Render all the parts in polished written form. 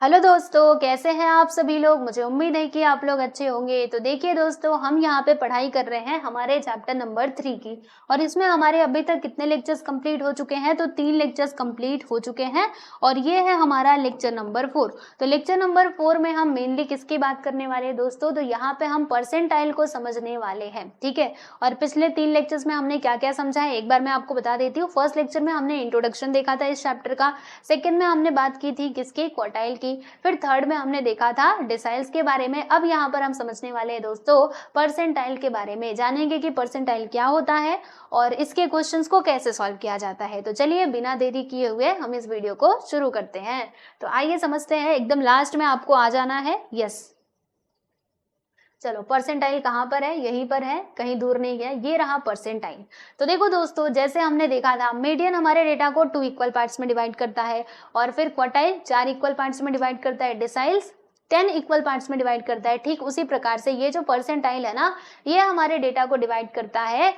Hello दोस्तों, कैसे हैं आप सभी लोग। मुझे उम्मीद है कि आप लोग अच्छे होंगे। तो देखिए दोस्तों, हम यहाँ पे पढ़ाई कर रहे हैं हमारे चैप्टर नंबर 3 की, और इसमें हमारे अभी तक कितने लेक्चर्स कंप्लीट हो चुके हैं। तो 3 लेक्चर्स कंप्लीट हो चुके हैं और ये है हमारा लेक्चर नंबर 4। तो लेक्चर नंबर 4 में हम मेनली किसकी बात करने वाले हैं दोस्तों, तो यहाँ पे हम परसेंटाइल को समझने वाले हैं, ठीक है। और पिछले 3 लेक्चर्स में हमने क्या क्या समझा है एक बार मैं आपको बता देती हूँ। फर्स्ट लेक्चर में हमने इंट्रोडक्शन देखा था इस चैप्टर का, सेकेंड में हमने बात की थी किसकी, क्वार्टाइल की, फिर थर्ड में हमने देखा था डिसाइल्स के बारे में। अब यहाँ पर हम समझने वाले हैं दोस्तों परसेंटाइल के बारे में, जानेंगे कि परसेंटाइल क्या होता है और इसके क्वेश्चंस को कैसे सॉल्व किया जाता है। तो चलिए बिना देरी किए हुए हम इस वीडियो को शुरू करते हैं। तो आइए समझते हैं, एकदम लास्ट में आपको आ जाना है। यस, चलो परसेंटाइल कहाँ पर है, यहीं पर है, कहीं दूर नहीं गया, ये रहा परसेंटाइल। तो देखो दोस्तों, जैसे हमने देखा था मीडियन हमारे डेटा को 2 इक्वल पार्ट्स में डिवाइड करता है, और फिर क्वार्टाइल 4 इक्वल पार्ट्स में डिवाइड करता है, डिसाइल्स 10 इक्वल पार्ट्स में डिवाइड करता है। ठीक उसी प्रकार से ये जो परसेंटाइल है ना, ये हमारे डेटा को डिवाइड करता है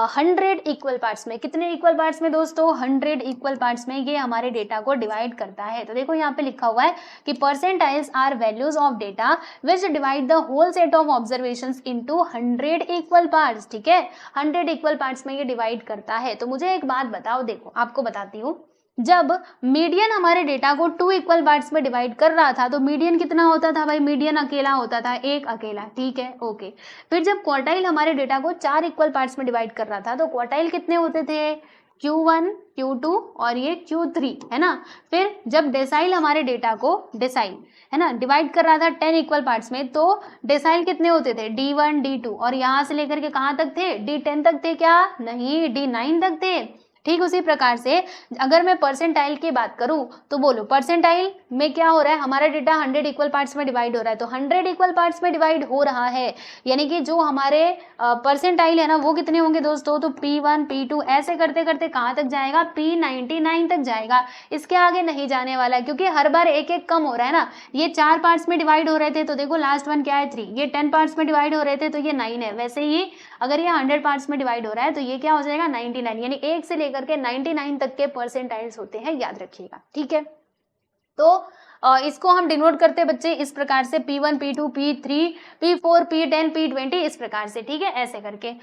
100 इक्वल पार्ट्स में। कितने इक्वल पार्ट्स में दोस्तों, 100 इक्वल पार्ट्स में ये हमारे डेटा को डिवाइड करता है। तो देखो यहाँ पे लिखा हुआ है कि percentiles are values of data which divide the whole set of observations into 100 equal parts. ठीक है, 100 इक्वल पार्ट्स में ये डिवाइड करता है। तो मुझे एक बात बताओ, देखो आपको बताती हूँ, जब मीडियन हमारे डेटा को 2 इक्वल पार्ट्स में डिवाइड कर रहा था तो मीडियन कितना होता था भाई, मीडियन अकेला होता था, एक अकेला, ठीक है, ओके। फिर जब क्वार्टाइल हमारे डेटा को 4 इक्वल पार्ट्स में डिवाइड कर रहा था तो क्वार्टाइल कितने होते थे, Q1 Q2 और ये Q3 है ना। फिर जब डेसाइल हमारे डेटा को, डेसाइल है ना, डिवाइड कर रहा था 10 इक्वल पार्ट्स में, तो डेसाइल कितने होते थे, D1 D2, और यहाँ से लेकर के कहाँ तक थे, D10 तक थे क्या, नहीं, D9 तक थे। ठीक उसी प्रकार से अगर मैं परसेंटाइल की बात करूं तो बोलो परसेंटाइल में क्या हो रहा है, हमारा डेटा 100 इक्वल पार्ट्स में डिवाइड हो रहा है। तो 100 इक्वल पार्ट्स में डिवाइड हो रहा है, यानी कि जो हमारे परसेंटाइल है ना वो कितने होंगे दोस्तों, तो P1 P2 ऐसे करते करते कहाँ तक जाएगा, P99 तक जाएगा। इसके आगे नहीं जाने वाला है, क्योंकि हर बार एक एक कम हो रहा है ना। ये 4 पार्ट्स में डिवाइड हो रहे थे तो देखो लास्ट वन क्या है, 3। ये 10 पार्ट्स में डिवाइड हो रहे थे तो ये 9 है। वैसे ही अगर ये 100 पार्ट्स में डिवाइड हो रहा है तो ये क्या हो जाएगा, 99, यानी 1 से लेकर के 99 तक के परसेंटाइल्स होते हैं, याद रखिएगा, ठीक है। तो इसको हम डिनोट करते हैं बच्चे इस प्रकार से, P1 P2 P3 P4 P10 P20, इस प्रकार से, ठीक है, ऐसे करके।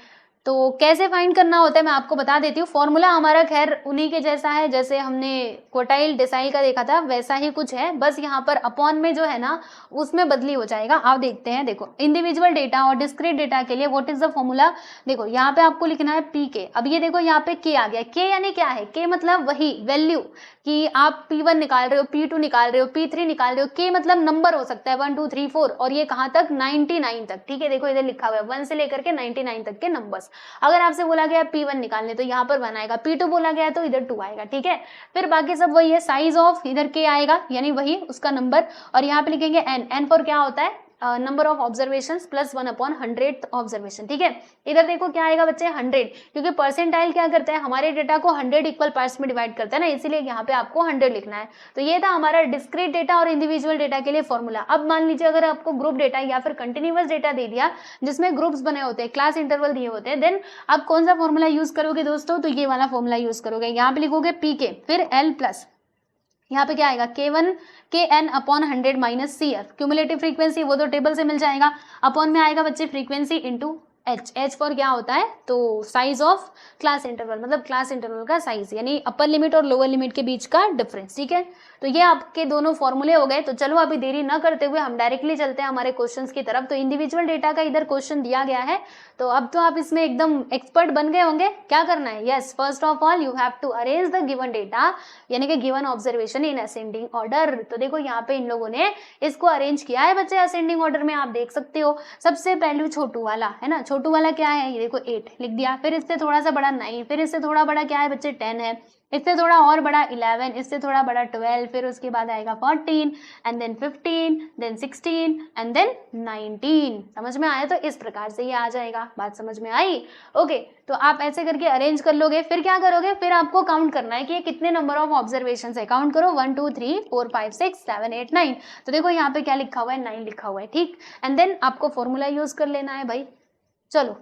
तो कैसे फाइंड करना होता है मैं आपको बता देती हूँ। फॉर्मूला हमारा खैर उन्हीं के जैसा है जैसे हमने क्वार्टाइल डेसाइल का देखा था, वैसा ही कुछ है, बस यहाँ पर अपॉन में जो है ना उसमें बदली हो जाएगा। आप देखते हैं, देखो इंडिविजुअल डेटा और डिस्क्रीट डेटा के लिए व्हाट इज द फॉर्मूला, देखो यहाँ पे आपको लिखना है पी के। अब ये देखो यहाँ पे के आ गया, के यानी क्या है, के मतलब वही वैल्यू कि आप P1 निकाल रहे हो, P2 निकाल रहे हो, P3 निकाल रहे हो, के मतलब नंबर हो सकता है 1 2 3 4, और ये कहाँ तक, 99 तक, ठीक है। देखो इधर लिखा हुआ है 1 से लेकर के 99 तक के नंबर्स। अगर आपसे बोला गया P1 निकालने तो यहाँ पर 1 आएगा, P2 बोला गया तो इधर 2 आएगा, ठीक है। फिर बाकी सब वही है, साइज ऑफ इधर के आएगा यानी वही उसका नंबर, और यहाँ पे लिखेंगे n फॉर क्या होता है, number of observation plus 1/100th observation, ठीक है। इधर देखो क्या आएगा बच्चे, 100, क्योंकि परसेंटाइल क्या करता है, हमारे डेटा को 100 इक्वल पार्ट्स में डिवाइड करता है ना, इसीलिए यहाँ पे आपको 100 लिखना है। तो ये था हमारा डिस्क्रीट डेटा और इंडिविजुअल डेटा के लिए फॉर्मूला। अब मान लीजिए अगर आपको ग्रुप डेटा या फिर कंटिन्यूअस डेटा दे दिया जिसमें ग्रुप्स बने होते हैं, क्लास इंटरवल दिए होते हैं, देन आप कौन सा फॉर्मूला यूज करोगे दोस्तों, तो ये वाला फॉर्मूला यूज करोगे। यहाँ पे लिखोगे पी के, फिर एल प्लस यहाँ पे क्या आएगा, K1 KN/100 minus CF, cumulative frequency वो तो टेबल से मिल जाएगा। अपॉन में आएगा बच्चे फ्रीक्वेंसी इंटू एच फॉर क्या होता है, तो साइज ऑफ क्लास इंटरवल, मतलब क्लास इंटरवल का साइज, यानी अपर लिमिट और लोअर लिमिट के बीच का डिफरेंस, ठीक है। तो ये आपके दोनों फॉर्मूले हो गए। तो चलो अभी देरी न करते हुए हम डायरेक्टली चलते हैं हमारे क्वेश्चंस की तरफ। तो इंडिविजुअल डेटा का इधर क्वेश्चन दिया गया है, तो अब तो आप इसमें एकदम एक्सपर्ट बन गए होंगे। क्या करना है, yes, first of all you have to arrange the given data, यानी कि given observation in ascending order. तो देखो यहाँ पे इन लोगों ने इसको अरेंज किया है बच्चे असेंडिंग ऑर्डर में, आप देख सकते हो। सबसे पहलू छोटू वाला है ना, छोटू वाला क्या है, ये देखो 8 लिख दिया, फिर इससे थोड़ा सा बड़ा 9, फिर इससे थोड़ा बड़ा क्या है बच्चे 10 है, इससे थोड़ा और बड़ा 11, इससे थोड़ा बड़ा 12, फिर उसके बाद आएगा 14 and then 15 then 16 and then 19। समझ में आया, तो इस प्रकार से ये आ जाएगा, बात समझ में आई, ओके। तो आप ऐसे करके अरेंज कर लोगे, फिर क्या करोगे, फिर आपको काउंट करना है कि ये कितने नंबर ऑफ ऑब्जर्वेशन है। काउंट करो 1 2 3 4 5 6 7 8 9। तो देखो यहाँ पे क्या लिखा हुआ है, 9 लिखा हुआ है, ठीक। एंड देन आपको फॉर्मूला यूज कर लेना है भाई। चलो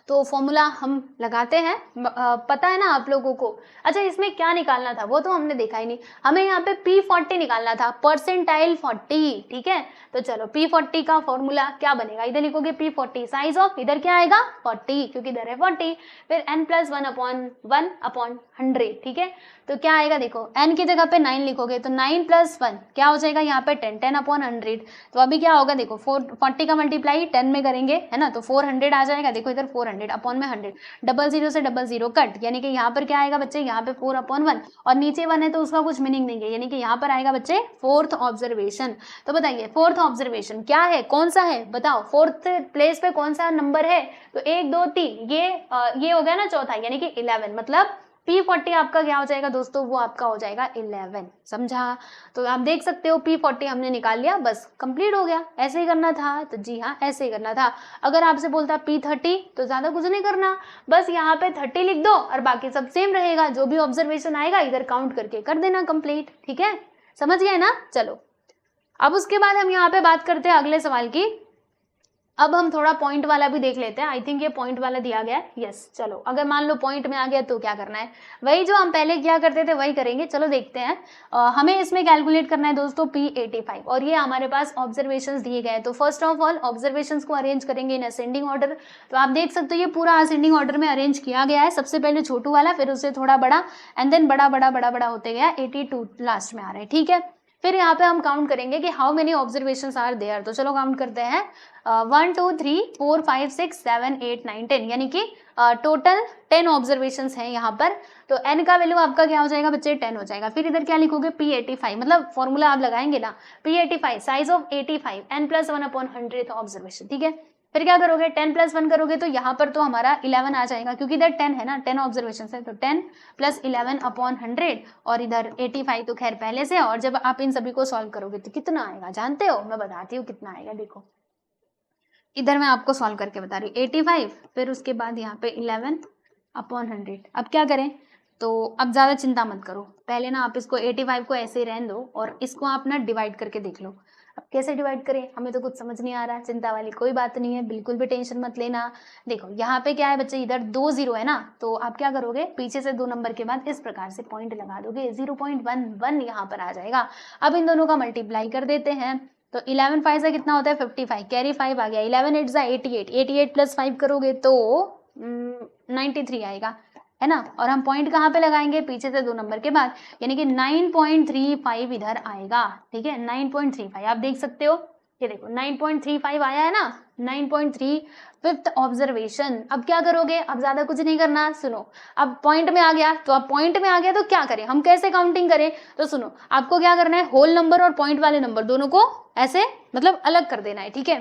तो फॉर्मूला हम लगाते हैं। पता है ना आप लोगों को। अच्छा, इसमें क्या निकालना था वो तो हमने देखा ही नहीं। हमें यहाँ पे P40 निकालना था, परसेंटाइल 40। ठीक है, तो चलो P40 का फॉर्मूला क्या बनेगा, इधर लिखोगे P40 साइज ऑफ, इधर क्या आएगा 40 क्योंकि इधर है 40, फिर n प्लस 1/1/100। ठीक है, तो क्या आएगा देखो, n की जगह पे 9 लिखोगे तो 9 प्लस 1 क्या हो जाएगा यहाँ पे 10, 10/100। तो अभी क्या होगा देखो, 40 का मल्टीप्लाई 10 में करेंगे है ना, तो 400 आ जाएगा। देखो इधर 400 अपॉन में 100, डबल जीरो से डबल जीरो कट, यानी कि यहाँ पर क्या आएगा बच्चे, यहाँ पे 4/1 और नीचे 1 है तो उसका कुछ मीनिंग नहीं है, यानी कि यहाँ पर आएगा बच्चे फोर्थ ऑब्जर्वेशन। तो बताइए फोर्थ ऑब्जर्वेशन क्या है, कौन सा है बताओ, फोर्थ प्लेस पे कौन सा नंबर है। तो 1 2 3 ये हो गया ना चौथा, यानी कि 11, मतलब P40 आपका क्या हो जाएगा दोस्तों, वो आपका हो जाएगा 11। समझा। तो आप देख सकते हो P40 हमने निकाल लिया, बस कंप्लीट हो गया। ऐसे ही करना था, तो जी हाँ ऐसे ही करना था। अगर आपसे बोलता P30 तो ज्यादा कुछ नहीं करना, बस यहाँ पे 30 लिख दो और बाकी सब सेम रहेगा, जो भी ऑब्जर्वेशन आएगा इधर काउंट करके कर देना कंप्लीट। ठीक है, समझ गए ना। चलो अब उसके बाद हम यहाँ पे बात करते हैं अगले सवाल की। अब हम थोड़ा पॉइंट वाला भी देख लेते हैं। आई थिंक ये पॉइंट वाला दिया गया है। यस, चलो अगर मान लो पॉइंट में आ गया तो क्या करना है, वही जो हम पहले किया करते थे वही करेंगे। चलो देखते हैं। हमें इसमें कैलकुलेट करना है दोस्तों P85 और ये हमारे पास ऑब्जर्वेशंस दिए गए हैं। तो फर्स्ट ऑफ ऑल ऑब्जर्वेशंस को अरेंज करेंगे इन असेंडिंग ऑर्डर। तो आप देख सकते हो ये पूरा असेंडिंग ऑर्डर में अरेंज किया गया है। सबसे पहले छोटू वाला, फिर उससे थोड़ा बड़ा, एंड देन बड़ा बड़ा बड़ा बड़ा होते गया, 82 लास्ट में आ रहा है। ठीक है, फिर यहाँ पे हम काउंट करेंगे कि how many observations are there. तो चलो काउंट करते हैं। 1 2 3 4 5 6 7 8 9 10, यानी कि टोटल 10 ऑब्जर्वेशंस हैं यहाँ पर। तो n का वैल्यू आपका क्या हो जाएगा बच्चे, 10 हो जाएगा। फिर इधर क्या लिखोगे P85, मतलब फॉर्मूला आप लगाएंगे ना, P85 size of 85 n plus 1/100 observation. ठीक है, फिर क्या करोगे, 10 प्लस 1 करोगे तो यहाँ पर तो हमारा 11 आ जाएगा क्योंकि इधर 10 है ना, 10 ऑब्जर्वेशन है, तो 10 प्लस 11/100 और इधर 85 तो खैर पहले से। और जब आप इन सभी को सॉल्व करोगे तो कितना आएगा जानते हो, मैं बताती हूँ कितना आएगा। देखो इधर मैं आपको सॉल्व करके बता रही हूँ, 85 फिर उसके बाद यहाँ पे 11/100। अब क्या करें, तो अब ज़्यादा चिंता मत करो, पहले ना आप इसको 85 को ऐसे ही रहने दो और इसको आप ना डिवाइड करके देख लो। अब कैसे डिवाइड करें, हमें तो कुछ समझ नहीं आ रहा। चिंता वाली कोई बात नहीं है, बिल्कुल भी टेंशन मत लेना। देखो यहाँ पे क्या है बच्चे, इधर 2 0 है ना, तो आप क्या करोगे, पीछे से 2 नंबर के बाद इस प्रकार से पॉइंट लगा दोगे, 0.11 यहाँ पर आ जाएगा। अब इन दोनों का मल्टीप्लाई कर देते हैं, तो 11 5 से कितना होता है 55, कैरी 5 आ गया, 11 8 जा 88, 88 प्लस 5 करोगे तो 93 आएगा, है ना। और हम पॉइंट कहाँ पे लगाएंगे, पीछे से 2 नंबर के बाद, यानी कि 9.35 इधर आएगा। ठीक है, 9.35 आप देख सकते हो, ये देखो 9.35 आया है ना, 9.3 फिफ्थ ऑब्जर्वेशन। अब क्या करोगे, अब ज्यादा कुछ नहीं करना, सुनो। अब पॉइंट में आ गया, तो अब पॉइंट में आ गया तो क्या करें, हम कैसे काउंटिंग करें, तो सुनो आपको क्या करना है, होल नंबर और पॉइंट वाले नंबर दोनों को ऐसे मतलब अलग कर देना है। ठीक है,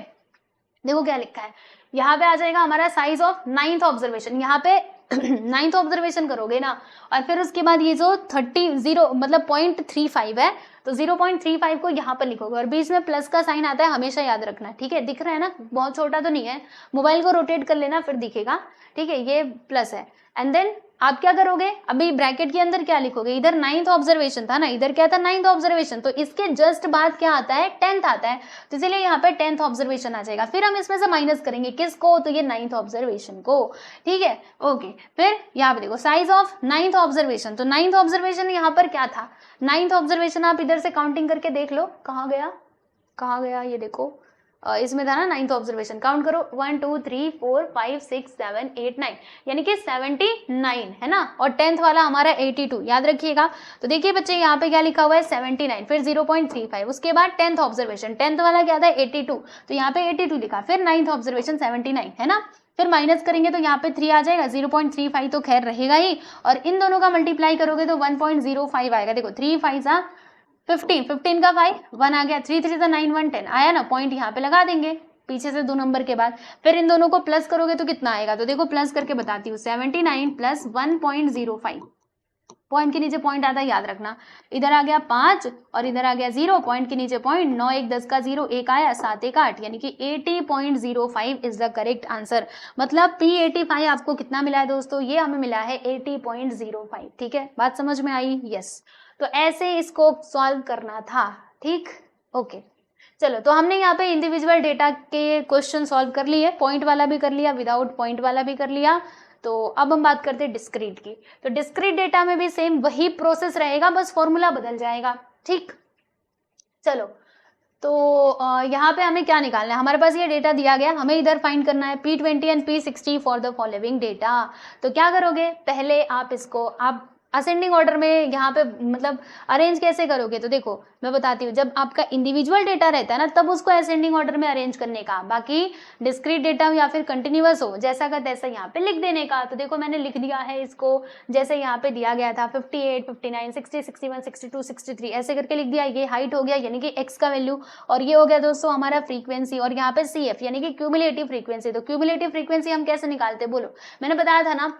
देखो क्या लिखा है, यहाँ पे आ जाएगा हमारा साइज ऑफ 9th ऑब्जर्वेशन। यहाँ पे 9th ऑब्जर्वेशन करोगे ना, और फिर उसके बाद ये जो 30 मतलब 0.35 है, तो 0.35 को यहाँ पर लिखोगे और बीच में प्लस का साइन आता है, हमेशा याद रखना। ठीक है, दिख रहा है ना, बहुत छोटा तो नहीं है, मोबाइल को रोटेट कर लेना फिर दिखेगा। ठीक है, ये प्लस है, एंड देन आप क्या करोगे, अभी ब्रैकेट के अंदर क्या लिखोगे, इधर 9th ऑब्जर्वेशन था ना, इधर क्या था 9th ऑब्जर्वेशन, तो इसके जस्ट बाद क्या आता है 10th आता है, तो इसलिए यहाँ पे 10th ऑब्जर्वेशन आ जाएगा। फिर हम इसमें से माइनस करेंगे किसको, तो ये 9th ऑब्जर्वेशन को। ठीक है, ओके। फिर यहाँ पे देखो साइज ऑफ 9th ऑब्जर्वेशन, तो 9th ऑब्जर्वेशन यहाँ पर क्या था, 9th ऑब्जर्वेशन आप इधर से काउंटिंग करके देख लो, कहाँ गया कहाँ गया, ये देखो इसमें था ना 9th ऑब्जर्वेशन, काउंट करो 1 2 3 4 5 6 7 8 9, यानी कि 79 है ना, और 10th वाला हमारा 82, याद रखिएगा। तो देखिए बच्चे यहाँ पे क्या लिखा हुआ है 79, फिर 0.35, उसके बाद 10th ऑब्जर्वेशन, 10th वाला क्या था 82, तो यहाँ पे 82 लिखा, फिर 9th ऑब्जर्वेशन 79 है ना, फिर माइनस करेंगे तो यहाँ पे 3 आ जाएगा, 0.35 तो खैर रहेगा ही, और इन दोनों का मल्टीप्लाई करोगे तो 1.05 आएगा। देखो 3 5 15, 15 का 5 1 आ गया, 3 3 9 1 10 आया ना, पॉइंट यहाँ पे लगा देंगे पीछे से 2 नंबर के बाद। फिर इन दोनों को प्लस करोगे तो कितना आएगा, तो देखो प्लस करके बताती हूँ, 79 प्लस 1.05, पॉइंट के नीचे पॉइंट आता है याद रखना, इधर आ गया 5 और इधर आ गया 0, पॉइंट के नीचे पॉइंट, 9 1 10 का 0, 1 आया, 7 1 8, यानी कि 80.05 इज द करेक्ट आंसर। मतलब P85 आपको कितना मिला है दोस्तों, ये हमें मिला है 80.05। ठीक है, बात समझ में आई, यस। तो ऐसे इसको सॉल्व करना था, ठीक, ओके। चलो, तो हमने यहाँ पे इंडिविजुअल डेटा के क्वेश्चन सॉल्व कर लिए, पॉइंट वाला भी कर लिया, विदाउट पॉइंट वाला भी कर लिया। तो अब हम बात करते हैं डिस्क्रीट की। तो डिस्क्रीट डेटा में भी सेम वही प्रोसेस रहेगा, बस फॉर्मूला बदल जाएगा। ठीक, चलो, तो यहाँ पे हमें क्या निकालना है, हमारे पास ये डेटा दिया गया, हमें इधर फाइंड करना है P20 and P60 for the following data. तो क्या करोगे, पहले आप इसको आप असेंडिंग ऑर्डर में यहाँ पे मतलब अरेंज कैसे करोगे, तो देखो मैं बताती हूँ, जब आपका इंडिविजुअल डेटा रहता है ना तब उसको असेंडिंग ऑर्डर में अरेंज करने का, बाकी डिस्क्रीट डेटा या फिर कंटिन्यूअस हो जैसा का तैसा यहाँ पे लिख देने का। तो देखो मैंने लिख दिया है इसको, जैसे यहाँ पे दिया गया था 58, 59, 60, 61, 62, 63 ऐसे करके लिख दिया। ये हाइट हो गया यानी कि x का वैल्यू, और ये हो गया दोस्तों हमारा फ्रीक्वेंसी, और यहाँ पे CF यानी कि क्यूमुलेटिव फ्रीक्वेंसी। तो क्यूमुलेटिव फ्रीक्वेंसी हम कैसे निकालते, बोलो, मैंने बताया था ना,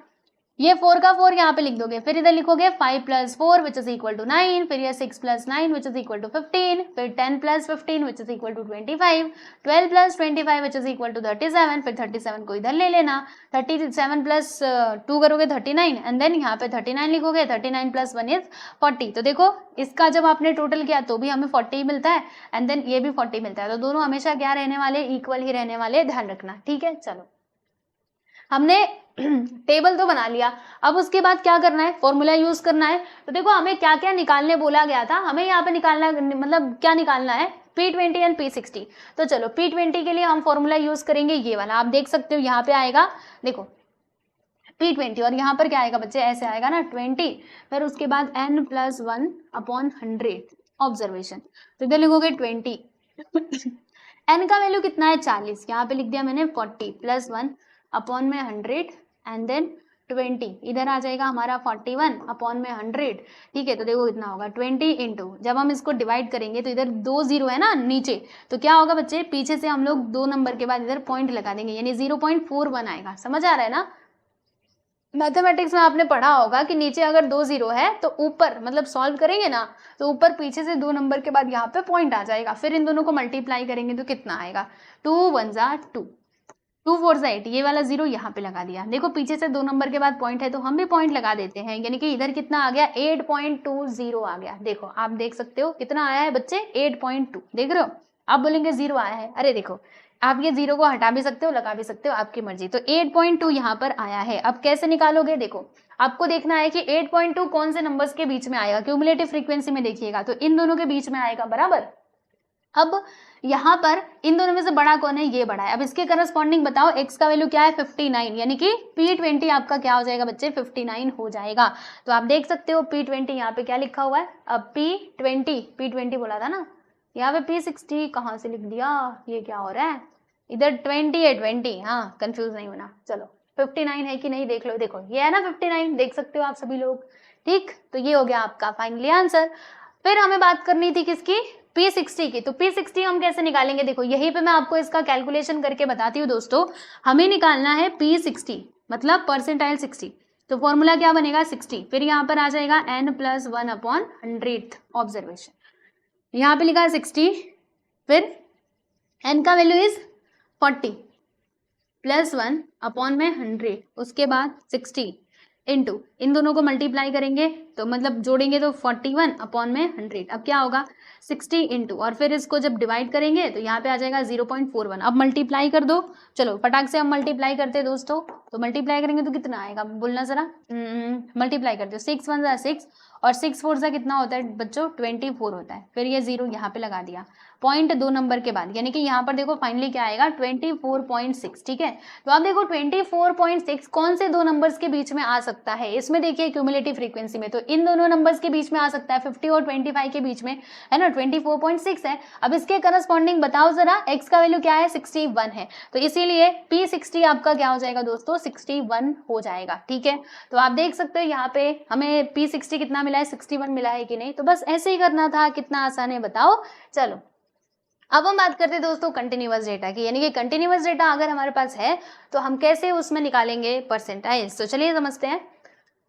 ये 4 का 4 यहाँ पे लिख दोगे, फिर इधर लिखोगे 5 + 4 विच इज इक्वल टू 9, फिर ये 6 + 9 विच इज इक्वल टू 15, फिर 10 + 15 which is equal to 25, 12 + 25 which is equal to 37, फिर 37 को इधर ले लेना, 37 + 2 करोगे 39, एंड देन यहाँ पे 39 लिखोगे, 39 + 1 इज 40। तो देखो इसका जब आपने टोटल किया तो भी हमें 40 मिलता है, एंड देन ये भी 40 मिलता है। तो दोनों हमेशा क्या रहने वाले, इक्वल ही रहने वाले, ध्यान रखना। ठीक है, चलो हमने टेबल तो बना लिया, अब उसके बाद क्या करना है, फॉर्मूला यूज करना है। तो देखो हमें क्या क्या निकालने बोला गया था, हमें यहाँ पे निकालना मतलब क्या निकालना है, P20 एंड P60। तो चलो P20 के लिए हम फॉर्मूला यूज करेंगे ये वाला, आप देख सकते हो यहाँ पे आएगा, देखो P20, और यहाँ पर क्या आएगा बच्चे, ऐसे आएगा ना 20, फिर उसके बाद n+1/100 ऑब्जर्वेशन। तो इधर लिखोगे 20 n का वैल्यू कितना है 40, यहाँ पे लिख दिया मैंने 40 + 1/100 एंड देन 20, इधर आ जाएगा हमारा 41/100। ठीक है, तो देखो कितना होगा 20 इंटू, जब हम इसको डिवाइड करेंगे तो इधर 2 0 है ना नीचे, तो क्या होगा बच्चे, पीछे से हम लोग 2 नंबर के बाद इधर पॉइंट लगा देंगे, यानी 0.41 आएगा। समझ आ रहा है ना, मैथमेटिक्स में आपने पढ़ा होगा कि नीचे अगर 2 0 है तो ऊपर मतलब सॉल्व करेंगे ना, तो ऊपर पीछे से 2 नंबर के बाद यहाँ पे पॉइंट आ जाएगा, फिर इन दोनों को मल्टीप्लाई करेंगे तो कितना आएगा, 2 1 2, 2 4 8, ये वाला 0 यहाँ पे लगा दिया। देखो पीछे से 2 नंबर के बाद पॉइंट है तो हम भी पॉइंट लगा देते हैं, यानी कि इधर कितना आ गया 8.20 आ गया। देखो आप देख सकते हो कितना आया है बच्चे, 8.2, देख रहे हो। आप बोलेंगे 0 आया है, अरे देखो आप ये 0 को हटा भी सकते हो, लगा भी सकते हो, आपकी मर्जी। तो 8.2 यहाँ पर आया है। अब कैसे निकालोगे, देखो आपको देखना है कि 8.2 कौन से नंबर्स के बीच में आएगा, क्यूमुलेटिव फ्रीक्वेंसी में देखिएगा तो इन दोनों के बीच में आएगा, बराबर। अब यहाँ पर इन दोनों में से बड़ा कौन है, ये बड़ा है। अब इसके करस्पॉन्डिंग बताओ x का वैल्यू क्या है 59, यानी कि P20 आपका क्या हो जाएगा बच्चे, 59 हो जाएगा। तो आप देख सकते हो P20 यहाँ पे क्या लिखा हुआ है, अब P20 बोला था ना, यहाँ पे P60 कहाँ से लिख दिया, ये क्या हो रहा है, इधर 20 है 20, हाँ कंफ्यूज नहीं होना। चलो 59 है कि नहीं देख लो, देखो ये है ना 59, देख सकते हो आप सभी लोग। ठीक, तो ये हो गया आपका फाइनली आंसर। फिर हमें बात करनी थी किसकी, P60 की। तो P60 हम कैसे निकालेंगे, देखो यहीं पे मैं आपको इसका कैलकुलेशन करके बताती हूँ दोस्तों। हमें निकालना है P60 मतलब परसेंटाइल 60, तो फॉर्मूला क्या बनेगा 60, फिर यहाँ पर आ जाएगा n+1/100 ऑब्जर्वेशन, यहाँ पे लिखा है 60, फिर n का वैल्यू इज 40 + 1/100, उसके बाद 60 इंटू, इन दोनों को मल्टीप्लाई करेंगे तो मतलब जोड़ेंगे तो 41/100। अब क्या होगा 60 इंटू, और फिर इसको जब डिवाइड करेंगे तो यहाँ पे आ जाएगा 0.41। अब मल्टीप्लाई कर दो, चलो फटाक से हम मल्टीप्लाई करते हैं दोस्तों। तो मल्टीप्लाई करेंगे तो कितना आएगा, बोलना जरा, मल्टीप्लाई कर दो, 6 1 6 और 6 4 कितना होता है बच्चों 24 होता है। फिर ये 0 यहाँ पे लगा दिया, पॉइंट 2 नंबर के बाद, यानी कि यहाँ पर देखो फाइनली क्या आएगा 24.6। ठीक है, तो आप देखो 24.6 कौन से 2 नंबर्स के बीच में आ सकता है, इसमें देखिए क्यूमुलेटिव फ्रीक्वेंसी में, तो इन दोनों नंबर्स के बीच में आ सकता है, 50 और 25 के बीच में, है ना, 24.6 है। अब इसके करस्पॉन्डिंग बताओ जरा, x का वैल्यू क्या है 61 है, तो इसीलिए P60 आपका क्या हो जाएगा दोस्तों 61 हो जाएगा। ठीक है, तो आप देख सकते हो यहाँ पे हमें P60 कितना मिला है, 61 मिला है कि नहीं। तो बस ऐसे ही करना था, कितना आसान है बताओ। चलो अब हम बात करते हैं दोस्तों कंटिन्यूअस डेटा की, यानी कि कंटिन्यूअस डेटा अगर हमारे पास है तो हम कैसे उसमें निकालेंगे परसेंटाइज। तो चलिए समझते हैं।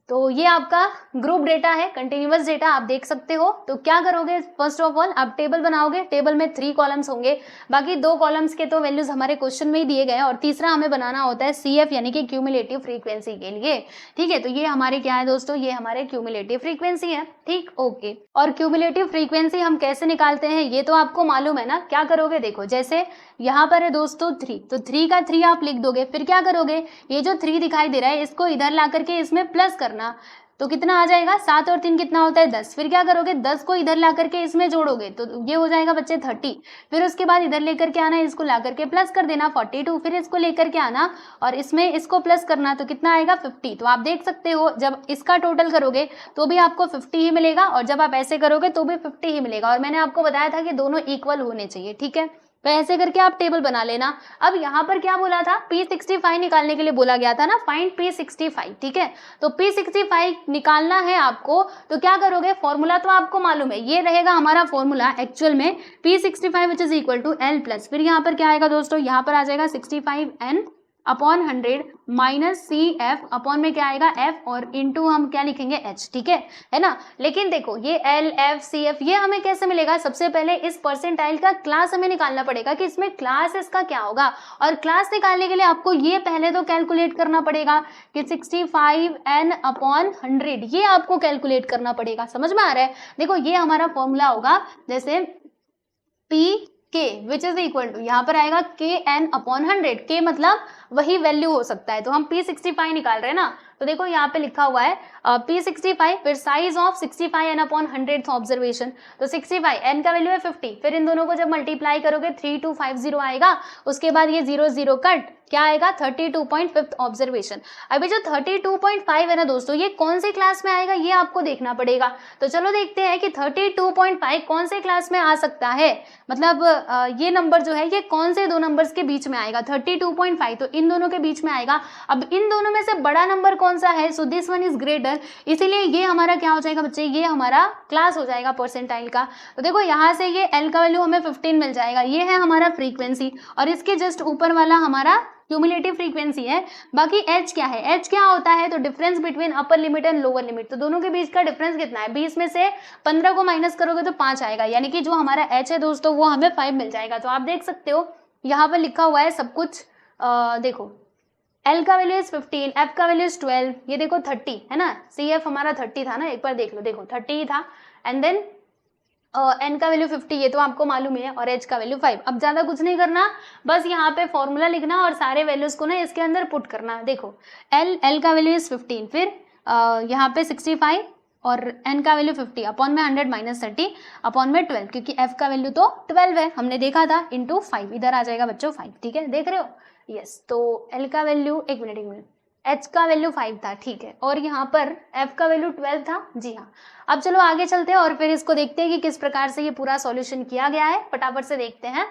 तो ये आपका ग्रुप डेटा है, कंटिन्यूअस डेटा आप देख सकते हो। तो क्या करोगे, फर्स्ट ऑफ ऑल आप टेबल बनाओगे, टेबल में 3 कॉलम्स होंगे, बाकी 2 कॉलम्स के तो वैल्यूज हमारे क्वेश्चन में ही दिए गए हैं, और तीसरा हमें बनाना होता है CF यानी कि क्यूमुलेटिव फ्रीक्वेंसी के लिए। ठीक है, तो ये हमारे क्या है दोस्तों, ये हमारे क्यूमुलेटिव फ्रीक्वेंसी है। ठीक, ओके। और क्यूमुलेटिव फ्रीक्वेंसी हम कैसे निकालते हैं ये तो आपको मालूम है ना। क्या करोगे, देखो जैसे यहाँ पर है दोस्तों 3, तो 3 का 3 आप लिख दोगे, फिर क्या करोगे, ये जो 3 दिखाई दे रहा है इसको इधर ला करके इसमें प्लस करना, तो कितना आ जाएगा, 7 और 3 कितना होता है 10। फिर क्या करोगे, 10 को इधर ला करके इसमें जोड़ोगे तो ये हो जाएगा बच्चे 30। फिर उसके बाद इधर लेकर के आना, इसको ला करके प्लस कर देना 42। फिर इसको लेकर के आना और इसमें इसको प्लस करना, तो कितना आएगा 50। तो आप देख सकते हो जब इसका टोटल करोगे तो भी आपको 50 ही मिलेगा, और जब आप ऐसे करोगे तो भी 50 ही मिलेगा। और मैंने आपको बताया था कि दोनों इक्वल होने चाहिए, ठीक है। तो ऐसे करके आप टेबल बना लेना। अब यहाँ पर क्या बोला था, P65 निकालने के लिए बोला गया था ना, फाइंड P65, ठीक है। तो P65 निकालना है आपको, तो क्या करोगे, फॉर्मूला तो आपको मालूम है, ये रहेगा हमारा फॉर्मूला एक्चुअल में P65 which is equal to L plus, फिर यहाँ पर क्या आएगा दोस्तों, यहाँ पर आ जाएगा 65N upon 100 minus CF upon में क्या आएगा F, और इंटू हम क्या लिखेंगे H, ठीक है ना। लेकिन देखो ये L F C F ये हमें कैसे मिलेगा, सबसे पहले इस परसेंटाइल का क्लास हमें निकालना पड़ेगा कि इसमें क्लास इसका क्या होगा। और क्लास निकालने के लिए आपको ये पहले तो कैलकुलेट करना पड़ेगा कि 65N अपॉन 100, ये आपको कैलकुलेट करना पड़ेगा। समझ में आ रहा है, देखो ये हमारा फॉर्मूला होगा, जैसे P K which is equal to, यहाँ पर आएगा KN अपॉन 100, K मतलब वही वैल्यू हो सकता है। तो हम P65 निकाल रहे हैं ना, तो देखो यहाँ पे लिखा हुआ है P65 फिर size of 65N upon 100th observation, तो 65 N का वैल्यू है 50, फिर इन दोनों को जब मल्टीप्लाई करोगे 3250 आएगा, उसके बाद ये 0 0 कट, क्या आएगा 32.5th ऑब्जर्वेशन। अभी जो 32.5 है ना दोस्तों, ये कौन से क्लास में आएगा ये आपको देखना पड़ेगा। तो चलो देखते हैं कि 32.5 कौन से क्लास में आ सकता है, मतलब ये नंबर जो है ये कौन से दो नंबर्स के बीच में आएगा, 32.5 तो इन दोनों के बीच में आएगा। अब इन दोनों में से बड़ा नंबर कौन सा है, so this one is greater, इसीलिए ये हमारा क्या हो जाएगा बच्चे, ये हमारा क्लास हो जाएगा परसेंटाइल का। तो देखो यहाँ से ये L का वैल्यू हमें 15 मिल जाएगा, ये है हमारा फ्रीक्वेंसी, और इसके जस्ट ऊपर वाला हमारा क्यूमुलेटिव फ्रीक्वेंसी है। बाकी H क्या है, H क्या होता है, तो difference between upper limit and lower limit, तो दोनों के बीच का डिफरेंस कितना है, 20 में से 15 को माइनस करोगे तो 5 आएगा, यानी कि जो हमारा H है दोस्तों वो हमें 5 मिल जाएगा। तो आप देख सकते हो यहाँ पर लिखा हुआ है सब कुछ, देखो L का वैल्यू इज 15, F का वैल्यू इज 12, ये देखो 30 है ना, CF हमारा 30 था ना, एक बार देख लो, देखो 30 ही था, एंड देन N का वैल्यू 50, ये तो आपको मालूम है, और H का वैल्यू 5। अब ज्यादा कुछ नहीं करना, बस यहाँ पे फॉर्मूला लिखना और सारे वैल्यूज को ना इसके अंदर पुट करना। देखो L का वैल्यू इज 15, फिर यहाँ पे 65 और N का वैल्यू 50 अपॉन में 100 माइनस 30 अपॉन में 12, क्योंकि F का वैल्यू तो 12 है, हमने देखा था, इंटू 5, इधर आ जाएगा बच्चों 5, ठीक है, देख रहे हो, यस। तो L का वैल्यू, एक मिनट, H का वैल्यू 5 था, ठीक है, और यहाँ पर F का वैल्यू 12 था, जी हाँ। अब चलो आगे चलते हैं और फिर इसको देखते हैं कि किस प्रकार से ये पूरा सॉल्यूशन किया गया है, फटाफट से देखते हैं।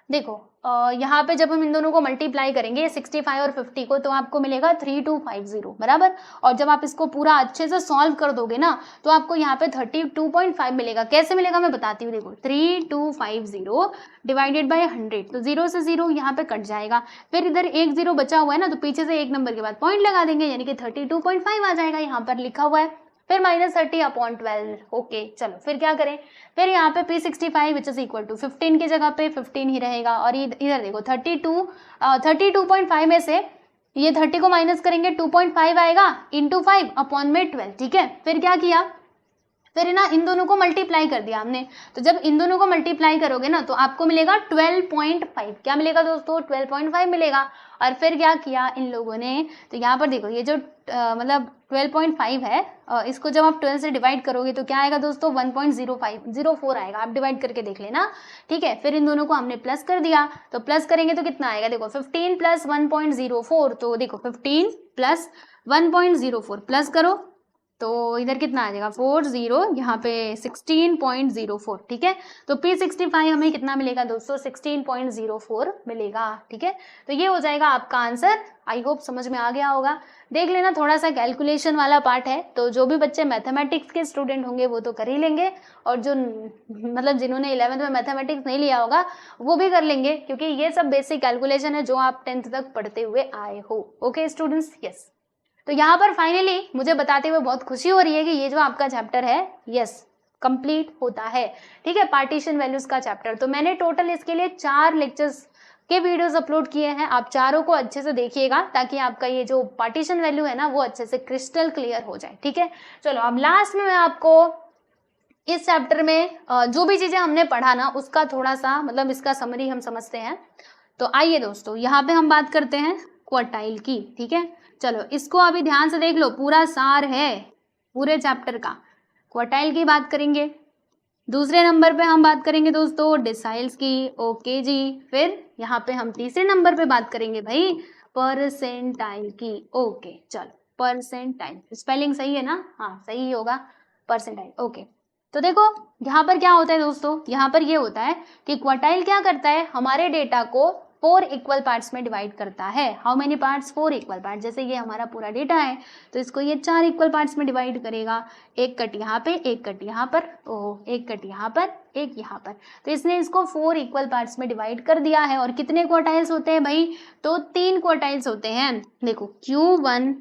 देखो यहाँ पे जब हम इन दोनों को मल्टीप्लाई करेंगे 65 और 50 को, तो आपको मिलेगा 3250 बराबर, और जब आप इसको पूरा अच्छे से सॉल्व कर दोगे ना तो आपको यहाँ पे 32.5 मिलेगा। कैसे मिलेगा मैं बताती हूँ, देखो 3250 डिवाइडेड बाय 100, तो 0 से 0 यहाँ पे कट जाएगा, फिर इधर एक 0 बचा हुआ है ना, तो पीछे से एक नंबर के बाद पॉइंट लगा देंगे, यानी कि 32.5 आ जाएगा, यहाँ पर लिखा हुआ है, फिर माइनस 30 अपॉन 12, ओके। चलो फिर क्या करें, फिर यहाँ पे P65 which is equal to 15 की जगह पे 15 ही रहेगा, और इधर देखो 32.5 में से ये 30 को माइनस करेंगे 2.5 आएगा, इंटू 5 अपॉन में 12, ठीक है। फिर क्या किया, फिर ना इन दोनों को मल्टीप्लाई कर दिया हमने, तो जब इन दोनों को मल्टीप्लाई करोगे ना तो आपको मिलेगा 12.5, क्या मिलेगा दोस्तों 12.5 मिलेगा। और फिर क्या किया इन लोगों ने, तो यहाँ पर देखो ये जो मतलब 12.5 है, इसको जब आप 12 से डिवाइड करोगे तो क्या आएगा दोस्तों 1.0504 आएगा, आप डिवाइड करके देख लेना, ठीक है। फिर इन दोनों को हमने प्लस कर दिया, तो प्लस करेंगे तो कितना आएगा, देखो 15 प्लस 1.04, तो देखो 15 प्लस 1.04 प्लस करो तो इधर कितना आ जाएगा 40, यहाँ पे 16.04, ठीक है। तो P65 हमें कितना मिलेगा दोस्तों 16.04 मिलेगा, ठीक है। तो ये हो जाएगा आपका आंसर। आई होप समझ में आ गया होगा। देख लेना थोड़ा सा कैलकुलेशन वाला पार्ट है, तो जो भी बच्चे मैथमेटिक्स के स्टूडेंट होंगे वो तो कर ही लेंगे, और जो मतलब जिन्होंने 11th में मैथमेटिक्स नहीं लिया होगा वो भी कर लेंगे, क्योंकि ये सब बेसिक कैलकुलेशन है जो आप 10th तक पढ़ते हुए आए हो। Okay students, yes. तो यहाँ पर फाइनली मुझे बताते हुए बहुत खुशी हो रही है कि ये जो आपका चैप्टर है यस कंप्लीट होता है, ठीक है, पार्टीशन वैल्यूज का चैप्टर। तो मैंने टोटल इसके लिए 4 लेक्चर्स के वीडियोस अपलोड किए हैं, आप चारों को अच्छे से देखिएगा ताकि आपका ये जो पार्टीशन वैल्यू है ना वो अच्छे से क्रिस्टल क्लियर हो जाए, ठीक है। चलो अब लास्ट में मैं आपको इस चैप्टर में जो भी चीजें हमने पढ़ा ना उसका थोड़ा सा मतलब इसका समरी हम समझते हैं। तो आइए दोस्तों यहाँ पे हम बात करते हैं क्वार्टाइल की, ठीक है। चलो इसको अभी ध्यान से देख लो, पूरा सार है पूरे चैप्टर का। क्वार्टाइल की बात करेंगे। दूसरे नंबर पे हम बात करेंगे दोस्तों डिसाइल्स की, ओके जी। फिर यहाँ पे हम तीसरे नंबर पे बात करेंगे भाई परसेंटाइल की, ओके। चलो परसेंटाइल, स्पेलिंग सही है ना? हाँ सही होगा, परसेंटाइल, ओके। तो देखो यहाँ पर क्या होता है दोस्तों, यहाँ पर ये होता है कि क्वार्टाइल क्या करता है, हमारे डेटा को 4 इक्वल पार्ट्स में डिवाइड करता है। How many parts? 4 equal part. जैसे ये हमारा पूरा डेटा है तो इसको ये 4 इक्वल पार्ट्स में डिवाइड करेगा। एक कट यहाँ पे, एक कट यहाँ पर, ओह एक कट यहाँ पर, एक यहाँ पर। तो इसने इसको 4 इक्वल पार्ट्स में डिवाइड कर दिया है। और कितने क्वार्टाइल्स होते हैं भाई? तो 3 क्वार्टाइल्स होते हैं। देखो Q1,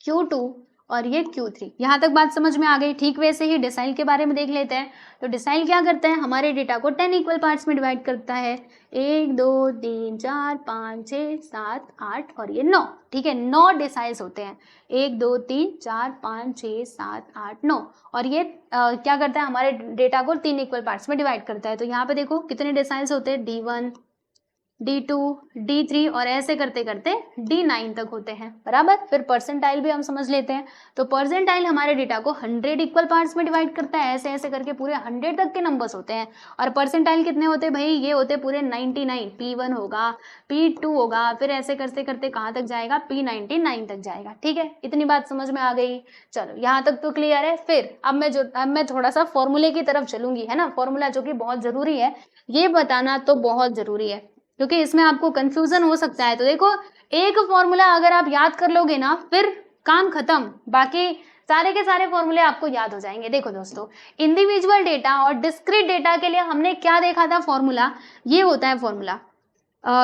Q2 और ये Q3। यहाँ तक बात समझ में आ गई। ठीक वैसे ही डिसाइल के बारे में देख लेते हैं। तो डिसाइल क्या करता है, हमारे डेटा को 10 इक्वल पार्ट्स में डिवाइड करता है। 1 2 3 4 5 6 7 8 और ये 9, ठीक है। 9 डिसाइल्स होते हैं, 1 2 3 4 5 6 7 8 9। और ये क्या करता है, हमारे डेटा को 3 इक्वल पार्ट्स में डिवाइड करता है। तो यहाँ पे देखो कितने डिसाइल्स होते हैं, D1 D2 D3 और ऐसे करते करते D9 तक होते हैं, बराबर। फिर परसेंटाइल भी हम समझ लेते हैं। तो परसेंटाइल हमारे डेटा को 100 इक्वल पार्ट्स में डिवाइड करता है। ऐसे ऐसे करके पूरे 100 तक के नंबर्स होते हैं। और परसेंटाइल कितने होते हैं भाई? ये होते हैं पूरे 99। P1 होगा, P2 होगा, फिर ऐसे करते करते कहाँ तक जाएगा? P99 तक जाएगा, ठीक है। इतनी बात समझ में आ गई। चलो यहाँ तक तो क्लियर है। फिर अब मैं थोड़ा सा फॉर्मूले की तरफ चलूंगी, है ना। फॉर्मूला जो कि बहुत जरूरी है, ये बताना तो बहुत जरूरी है क्योंकि इसमें आपको कंफ्यूजन हो सकता है। तो देखो एक फॉर्मूला अगर आप याद कर लोगे ना फिर काम खत्म, बाकी सारे के सारे फॉर्मूले आपको याद हो जाएंगे। देखो दोस्तों इंडिविजुअल डेटा और डिस्क्रीट डेटा के लिए हमने क्या देखा था फॉर्मूला, ये होता है फॉर्मूला।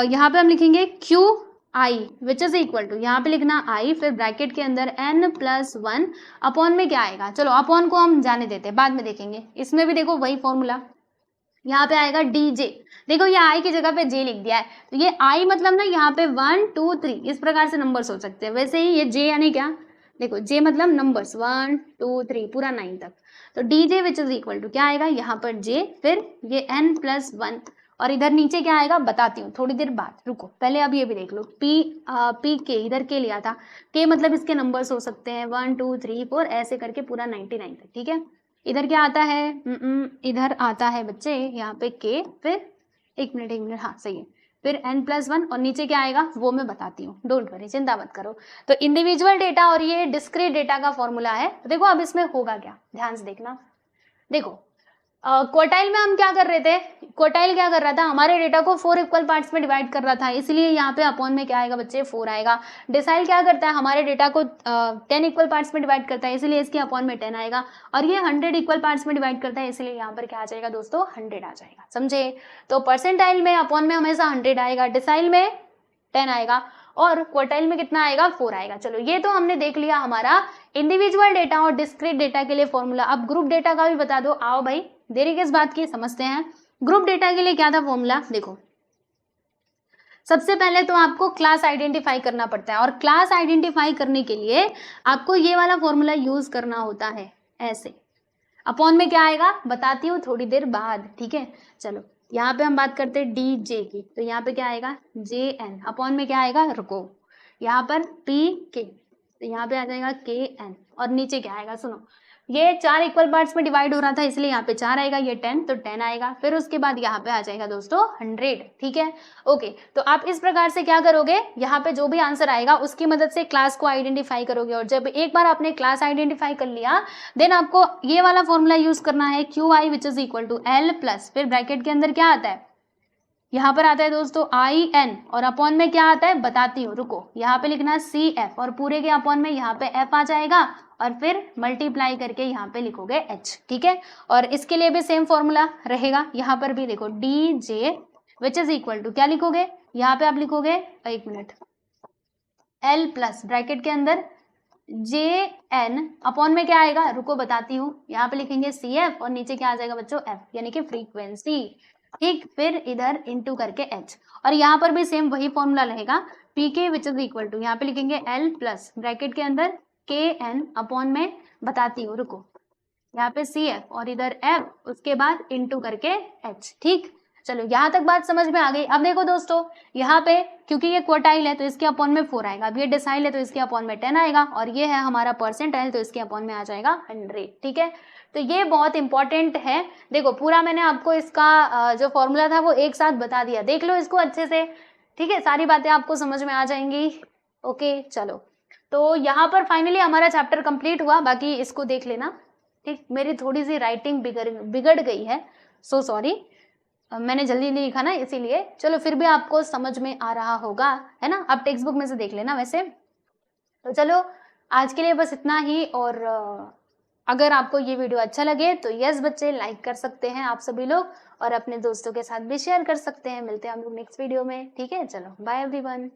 यहाँ पे हम लिखेंगे Q I which is equal to, यहाँ पे लिखना आई, फिर ब्रैकेट के अंदर n+1 अपॉन में क्या आएगा, चलो अपॉन को हम जाने देते हैं, बाद में देखेंगे। इसमें भी देखो वही फॉर्मूला, यहाँ पे आएगा DJ। देखो ये I की जगह पे J लिख दिया है। तो ये I मतलब ना यहाँ पे 1 2 3 इस प्रकार से नंबर्स हो सकते हैं। वैसे ही ये J यानी क्या, देखो J मतलब नंबर्स 1 2 3 पूरा 9 तक। तो DJ which is equal to क्या आएगा, यहाँ पर J, फिर ये n+1 और इधर नीचे क्या आएगा बताती हूँ थोड़ी देर बाद, रुको पहले अब ये भी देख लो। P K, इधर K लिया था, K मतलब इसके नंबर्स हो सकते हैं 1 2 3 4 ऐसे करके पूरा 99 तक, ठीक है। इधर क्या आता है, इधर आता है बच्चे यहाँ पे K, फिर एक मिनट, हाँ सही है, फिर n+1 और नीचे क्या आएगा वो मैं बताती हूँ, डोंट वरी चिंता मत करो। तो इंडिविजुअल डेटा और ये डिस्क्रीट डेटा का फॉर्मूला है। तो देखो अब इसमें होगा क्या, ध्यान से देखना। देखो क्वार्टाइल में हम क्या कर रहे थे, क्वार्टाइल क्या कर रहा था, हमारे डेटा को 4 इक्वल पार्ट्स में डिवाइड कर रहा था, इसलिए यहाँ पे अपॉन में क्या आएगा बच्चे 4 आएगा। डिसाइल क्या करता है, हमारे डेटा को 10 इक्वल पार्ट्स में डिवाइड करता है, इसलिए इसके अपॉन में 10 आएगा। और ये 100 इक्वल पार्ट्स में डिवाइड करता है, इसलिए यहाँ पर क्या आ जाएगा दोस्तों 100 आ जाएगा, समझे। तो परसेंटाइल में अपॉन में हमेशा 100 आएगा, डिसाइल में 10 आएगा और क्वार्टाइल में कितना आएगा 4 आएगा। चलो ये तो हमने देख लिया हमारा इंडिविजुअल डेटा और डिस्क्रीट डेटा के लिए फॉर्मूला। अब ग्रुप डेटा का भी बता दो, आओ भाई देरी किस बात की, समझते हैं। ग्रुप डेटा के लिए क्या था फॉर्मूला, देखो सबसे पहले तो आपको क्लास आइडेंटिफाई करना पड़ता है और क्लास आइडेंटिफाई करने के लिए आपको ये वाला फॉर्मूला यूज करना होता है। ऐसे अपॉन में क्या आएगा बताती हूँ थोड़ी देर बाद, ठीक है। चलो यहाँ पे हम बात करते हैं DJ की, तो यहाँ पे क्या आएगा JN, अपॉन में क्या आएगा रुको, यहाँ पर PK, तो यहाँ पे आ जाएगा KN और नीचे क्या आएगा सुनो, ये 4 इक्वल पार्ट्स में डिवाइड हो रहा था इसलिए यहाँ पे 4 आएगा, ये 10 तो 10 आएगा, फिर उसके बाद यहाँ पे आ जाएगा दोस्तों 100, ठीक है। ओके तो आप इस प्रकार से क्या करोगे, यहाँ पे जो भी आंसर आएगा उसकी मदद से क्लास को आइडेंटिफाई करोगे। और जब एक बार आपने क्लास आइडेंटिफाई कर लिया देन आपको ये वाला फॉर्मूला यूज करना है QI which is equal to L plus, फिर ब्रैकेट के अंदर क्या आता है, यहाँ पर आता है दोस्तों IN और अपॉन में क्या आता है बताती हूँ, रुको यहाँ पे लिखना CF और पूरे के अपॉन में यहाँ पे F आ जाएगा और फिर मल्टीप्लाई करके यहाँ पे लिखोगे H, ठीक है। और इसके लिए भी सेम फॉर्मूला रहेगा, यहाँ पर भी देखो DJ which is equal to क्या लिखोगे, यहाँ पे आप लिखोगे एक मिनट L प्लस ब्रैकेट के अंदर JN अपॉन में क्या आएगा रुको बताती हूँ, यहाँ पे लिखेंगे CF और नीचे क्या आ जाएगा बच्चों F यानी कि फ्रीक्वेंसी, ठीक। फिर इधर इंटू करके H और यहाँ पर भी सेम वही फॉर्मूला रहेगा PK which is equal to, यहाँ पे लिखेंगे L प्लस ब्रैकेट के अंदर KN अपॉन में बताती हूँ रुको, यहाँ पे CF और इधर F, उसके बाद इंटू करके H। ठीक, चलो यहाँ तक बात समझ में आ गई। अब देखो दोस्तों, यहाँ पे क्योंकि ये क्वार्टाइल है तो इसके अपॉन में 4 आएगा, अब ये डेसाइल है तो इसके अपॉन में 10 आएगा, और ये है हमारा परसेंटाइल तो इसके अपॉन में आ जाएगा 100। ठीक है, तो ये बहुत इंपॉर्टेंट है। देखो पूरा मैंने आपको इसका जो फॉर्मूला था वो एक साथ बता दिया, देख लो इसको अच्छे से। ठीक है, सारी बातें आपको समझ में आ जाएंगी। ओके चलो, तो यहाँ पर फाइनली हमारा चैप्टर कंप्लीट हुआ, बाकी इसको देख लेना। ठीक, मेरी थोड़ी सी राइटिंग बिगड़ गई है, सो सॉरी, मैंने जल्दी नहीं लिखा ना इसीलिए। चलो फिर भी आपको समझ में आ रहा होगा, है ना, आप टेक्स्ट बुक में से देख लेना वैसे। तो चलो आज के लिए बस इतना ही, और अगर आपको ये वीडियो अच्छा लगे तो यस बच्चे लाइक कर सकते हैं आप सभी लोग, और अपने दोस्तों के साथ भी शेयर कर सकते हैं। मिलते हैं हम लोग नेक्स्ट वीडियो में। ठीक है, चलो बाय एवरीवन।